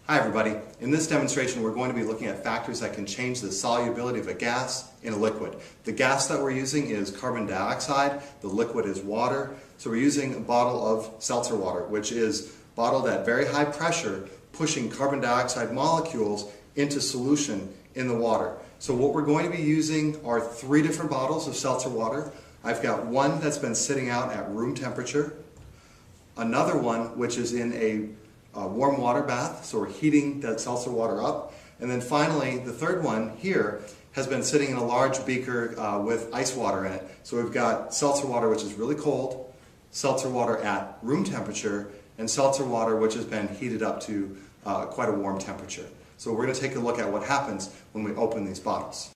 Hi everybody. In this demonstration we're going to be looking at factors that can change the solubility of a gas in a liquid. The gas that we're using is carbon dioxide, the liquid is water, so we're using a bottle of seltzer water, which is bottled at very high pressure, pushing carbon dioxide molecules into solution in the water. So what we're going to be using are 3 different bottles of seltzer water. I've got one that's been sitting out at room temperature, another one which is in a warm water bath, so we're heating that seltzer water up. And then finally, the third one here has been sitting in a large beaker with ice water in it. So we've got seltzer water which is really cold, seltzer water at room temperature, and seltzer water which has been heated up to quite a warm temperature. So we're going to take a look at what happens when we open these bottles.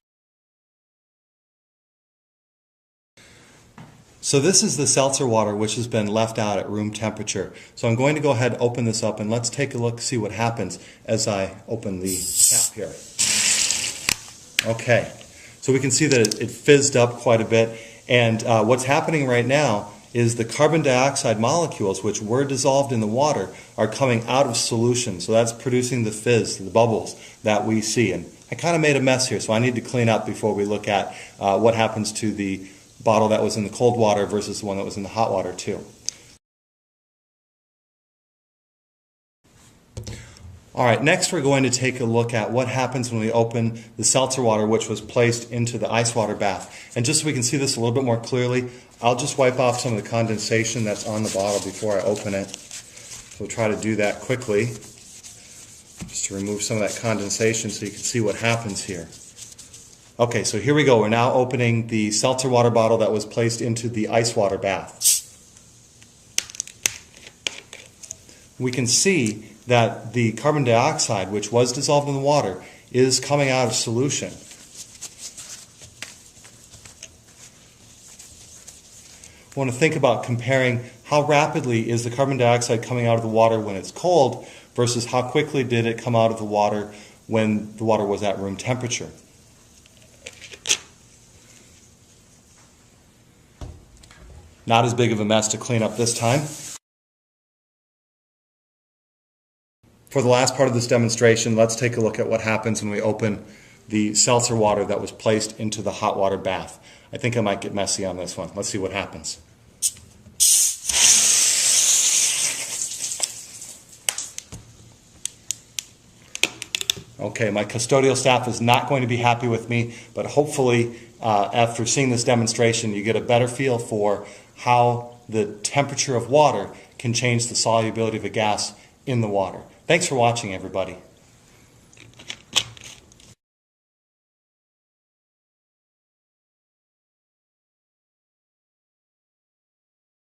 So this is the seltzer water which has been left out at room temperature. So I'm going to go ahead and open this up and let's take a look, see what happens as I open the cap here. Okay, so we can see that it fizzed up quite a bit, and what's happening right now is the carbon dioxide molecules which were dissolved in the water are coming out of solution. So that's producing the fizz, the bubbles that we see. And I kind of made a mess here, so I need to clean up before we look at what happens to the bottle that was in the cold water versus the one that was in the hot water too. Alright, next we're going to take a look at what happens when we open the seltzer water which was placed into the ice water bath. And just so we can see this a little bit more clearly, I'll just wipe off some of the condensation that's on the bottle before I open it. So we'll try to do that quickly, just to remove some of that condensation so you can see what happens here. Okay, so here we go. We're now opening the seltzer water bottle that was placed into the ice water bath. We can see that the carbon dioxide, which was dissolved in the water, is coming out of solution. I want to think about comparing how rapidly is the carbon dioxide coming out of the water when it's cold versus how quickly did it come out of the water when the water was at room temperature. Not as big of a mess to clean up this time. For the last part of this demonstration, let's take a look at what happens when we open the seltzer water that was placed into the hot water bath. I think I might get messy on this one. Let's see what happens. Okay, my custodial staff is not going to be happy with me, but hopefully after seeing this demonstration you get a better feel for how the temperature of water can change the solubility of a gas in the water. Thanks for watching, everybody.